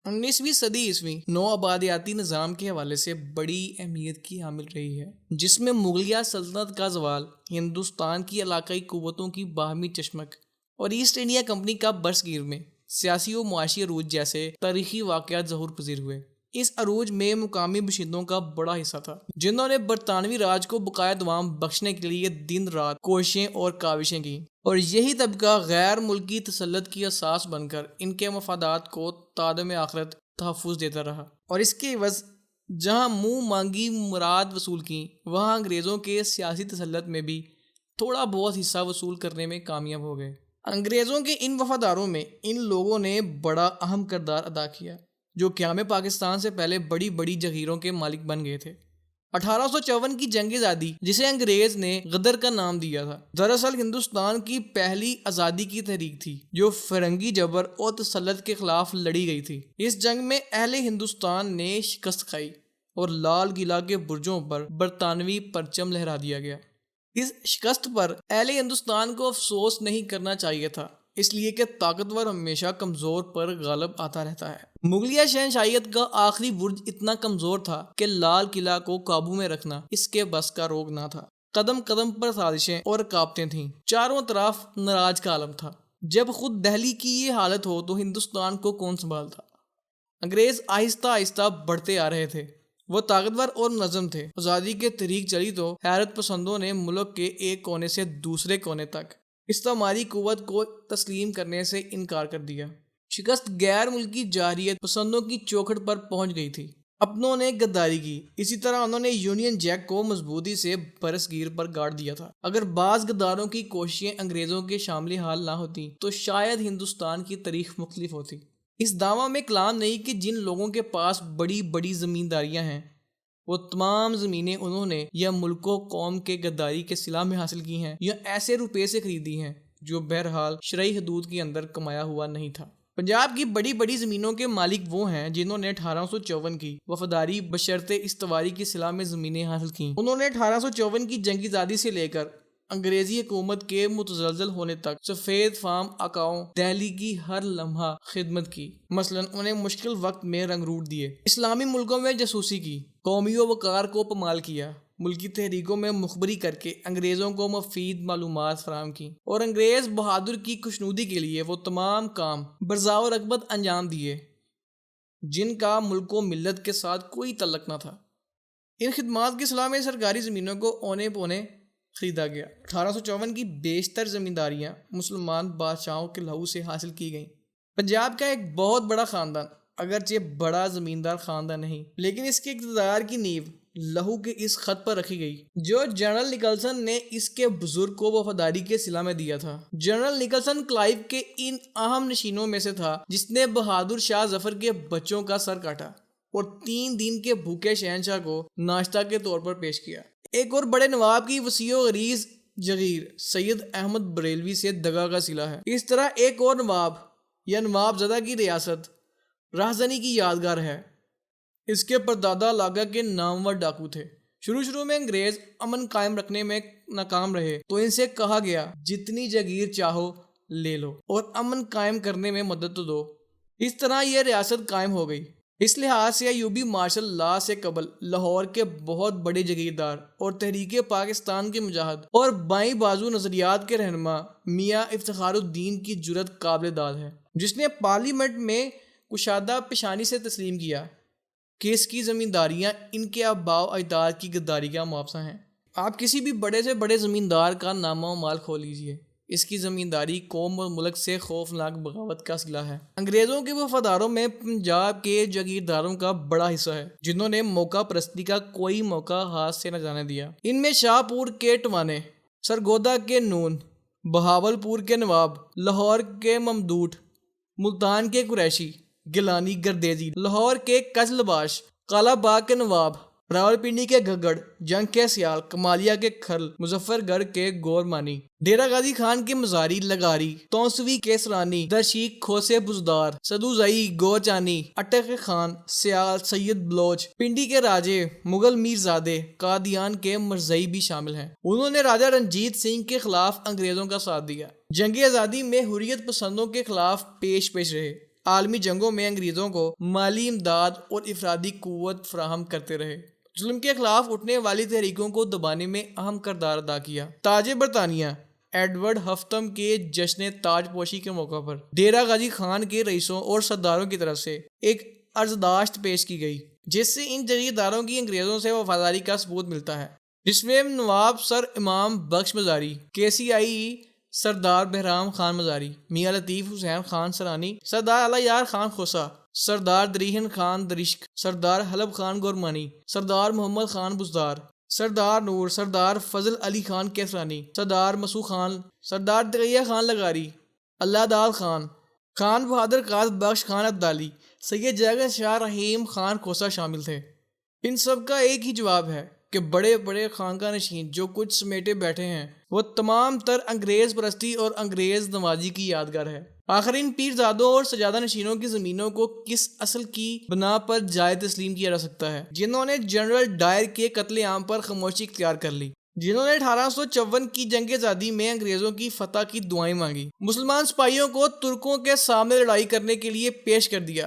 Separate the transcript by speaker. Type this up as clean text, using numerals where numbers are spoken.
Speaker 1: 19ویں صدی عیسوی نو آبادیاتی نظام کے حوالے سے بڑی اہمیت کی حامل رہی ہے، جس میں مغلیہ سلطنت کا زوال، ہندوستان کی علاقائی قوتوں کی باہمی چشمک اور ایسٹ انڈیا کمپنی کا برصغیر میں سیاسی و معاشی عروج جیسے تاریخی واقعات ظہور پذیر ہوئے۔ اس عروج میں مقامی باشندوں کا بڑا حصہ تھا، جنہوں نے برطانوی راج کو بقائے دوام بخشنے کے لیے دن رات کوششیں اور کاوشیں کی، اور یہی طبقہ غیر ملکی تسلط کی اساس بن کر ان کے مفادات کو تادم آخرت تحفظ دیتا رہا، اور اس کے عوض جہاں منہ مانگی مراد وصول کی، وہاں انگریزوں کے سیاسی تسلط میں بھی تھوڑا بہت حصہ وصول کرنے میں کامیاب ہو گئے۔ انگریزوں کے ان وفاداروں میں ان لوگوں نے بڑا اہم کردار ادا کیا جو قیام پاکستان سے پہلے بڑی بڑی جگیروں کے مالک بن گئے تھے۔ 1854 کی جنگ آزادی، جسے انگریز نے غدر کا نام دیا تھا، دراصل ہندوستان کی پہلی آزادی کی تحریک تھی جو فرنگی جبر اور تسلط کے خلاف لڑی گئی تھی۔ اس جنگ میں اہل ہندوستان نے شکست کھائی اور لال قلعہ کے برجوں پر برطانوی پرچم لہرا دیا گیا۔ اس شکست پر اہل ہندوستان کو افسوس نہیں کرنا چاہیے تھا، اس لیے کہ طاقتور ہمیشہ کمزور پر غالب آتا رہتا ہے۔ مغلیہ شہنشاہیت کا آخری برج اتنا کمزور تھا کہ لال قلعہ کو قابو میں رکھنا اس کے بس کا روگ نہ تھا۔ قدم قدم پر سازشیں اور رکاوٹیں تھیں، چاروں طرف ناراض کا عالم تھا۔ جب خود دہلی کی یہ حالت ہو تو ہندوستان کو کون سنبھالتا؟ انگریز آہستہ آہستہ بڑھتے آ رہے تھے، وہ طاقتور اور منظم تھے۔ آزادی کے تحریک چلی تو حیرت پسندوں نے ملک کے ایک کونے سے دوسرے کونے تک استعماری قوت کو تسلیم کرنے سے انکار کر دیا۔ شکست غیر ملکی جارحیت پسندوں کی چوکھٹ پر پہنچ گئی تھی۔ اپنوں نے غداری کی، اسی طرح انہوں نے یونین جیک کو مضبوطی سے برصغیر پر گاڑ دیا تھا۔ اگر بعض غداروں کی کوششیں انگریزوں کے شامل حال نہ ہوتی تو شاید ہندوستان کی تاریخ مختلف ہوتی۔ اس دعویٰ میں کلام نہیں کہ جن لوگوں کے پاس بڑی بڑی زمینداریاں ہیں، وہ تمام زمینیں انہوں نے یا ملک و قوم کے غداری کے صلہ میں حاصل کی ہیں یا ایسے روپے سے خریدی ہیں جو بہرحال شرعی حدود کے اندر کمایا ہوا نہیں تھا۔ پنجاب کی بڑی بڑی زمینوں کے مالک وہ ہیں جنہوں نے 1854 کی وفاداری بشرط استواری کی صلہ میں زمینیں حاصل کیں۔ انہوں نے 1854 کی جنگ آزادی سے لے کر انگریزی حکومت کے متزلزل ہونے تک سفید فام آقاؤں دہلی کی ہر لمحہ خدمت کی۔ مثلا انہیں مشکل وقت میں رنگ روٹ دیے، اسلامی ملکوں میں جاسوسی کی، قومی وقار کو پامال کیا، ملکی تحریکوں میں مخبری کر کے انگریزوں کو مفید معلومات فراہم کی، اور انگریز بہادر کی خوشنودی کے لیے وہ تمام کام برضا و رغبت انجام دیے جن کا ملک و ملت کے ساتھ کوئی تعلق نہ تھا۔ ان خدمات کی صلہ میں سرکاری زمینوں کو اونے پونے خریدا گیا۔ 1854 کی بیشتر زمینداریاں مسلمان بادشاہوں کے لہو سے حاصل کی گئیں۔ پنجاب کا ایک بہت بڑا خاندان، اگرچہ بڑا زمیندار خاندان نہیں، لیکن اس کے اقتدار کی نیو لہو کے اس خط پر رکھی گئی جو جنرل نکلسن نے اس کے بزرگ کو وفاداری کے صلہ میں دیا تھا۔ جنرل نکلسن کلائیو کے ان اہم نشینوں میں سے تھا جس نے بہادر شاہ ظفر کے بچوں کا سر کاٹا اور 3 دن کے بھوکے شہنشاہ کو ناشتہ کے طور پر پیش کیا۔ ایک اور بڑے نواب کی وسیع و غریض جگیر سید احمد بریلوی سے دگا کا صلہ ہے۔ اس طرح ایک اور نواب یا نواب زدہ کی ریاست راہزنی کی یادگار ہے۔ اس کے پردادا لاگا کے نامور ڈاکو تھے۔ شروع میں انگریز امن قائم رکھنے میں ناکام رہے تو ان سے کہا گیا جتنی جگیر چاہو لے لو اور امن قائم کرنے میں مدد تو دو۔ اس طرح یہ ریاست قائم ہو گئی۔ اس لحاظ سے ایوبی مارشل لا سے قبل لاہور کے بہت بڑے جگیردار اور تحریک پاکستان کے مجاہد اور بائیں بازو نظریات کے رہنما میاں افتخار الدین کی جرأت قابل داد ہے، جس نے پارلیمنٹ میں کشادہ پیشانی سے تسلیم کیا کہ اس کی زمینداریاں ان کے آباء و اجداد کی غداری کا معاوضہ ہیں۔ آپ کسی بھی بڑے سے بڑے زمیندار کا نامہ و مال کھول لیجئے، اس کی زمینداری قوم اور ملک سے خوفناک بغاوت کا صلہ ہے۔ انگریزوں کے وفاداروں میں پنجاب کے جاگیرداروں کا بڑا حصہ ہے جنہوں نے موقع پرستی کا کوئی موقع ہاتھ سے نہ جانے دیا۔ ان میں شاہ پور کے ٹوانے، سرگودا کے نون، بہاول پور کے نواب، لاہور کے ممدوٹ، ملتان کے قریشی، گیلانی گردیزی، لاہور کے کچ لباش، کالا باغ کے نواب، راولپنڈی کے گھگڑ، جنگ کے سیال، کمالیہ کے کھرل، مظفر گڑھ کے گورمانی، ڈیرہ غازی خان کے مزاری لگاری، تونسوی کے سرانی، درشیک کھوسے بزدار، سدوزئی گوچانی، اٹک خان، سیال سید بلوچ، پنڈی کے راجے، مغل میرزادے، قادیان کے مرزئی بھی شامل ہیں۔ انہوں نے راجہ رنجیت سنگھ کے خلاف انگریزوں کا ساتھ دیا، جنگ آزادی میں حریت پسندوں کے خلاف پیش رہے۔ عالمی جنگوں میں انگریزوں کو مالی امداد اور افرادی قوت فراہم کرتے رہے، ظلم کے خلاف اٹھنے والی تحریکوں کو دبانے میں اہم کردار ادا کیا۔ تاج برطانیہ ایڈورڈ ہفتم کے جشن تاج پوشی کے موقع پر ڈیرہ غازی خان کے رئیسوں اور سرداروں کی طرف سے ایک عرضداشت پیش کی گئی، جس سے ان جگیرداروں کی انگریزوں سے وفاداری کا ثبوت ملتا ہے، جس میں نواب سر امام بخش مزاری، KCI سردار بہرام خان مزاری، میاں لطیف حسین خان سرانی، سردار اعلی یار خان خوسا، سردار دریحن خان درشق، سردار حلب خان گورمانی، سردار محمد خان بزدار، سردار نور، سردار فضل علی خان کیسرانی، سردار مسعود خان، سردار تغیہ خان لغاری، اللہ داد خان، خان بہادر قاد بخش خان عبدالی، سید جاگن شاہ رحیم خان کھوسا شامل تھے۔ ان سب کا ایک ہی جواب ہے کہ بڑے بڑے خانقاہ نشین جو کچھ سمیٹے بیٹھے ہیں وہ تمام تر انگریز پرستی اور انگریز نوازی کی یادگار ہے۔ آخر ان پیرزادوں اور سجادہ نشینوں کی زمینوں کو کس اصل کی بنا پر جائز تسلیم کیا جا سکتا ہے، جنہوں نے جنرل ڈائر کے قتل عام پر خاموشی اختیار کر لی، جنہوں نے 1854 کی جنگ آزادی میں انگریزوں کی فتح کی دعائیں مانگی، مسلمان سپاہیوں کو ترکوں کے سامنے لڑائی کرنے کے لیے پیش کر دیا،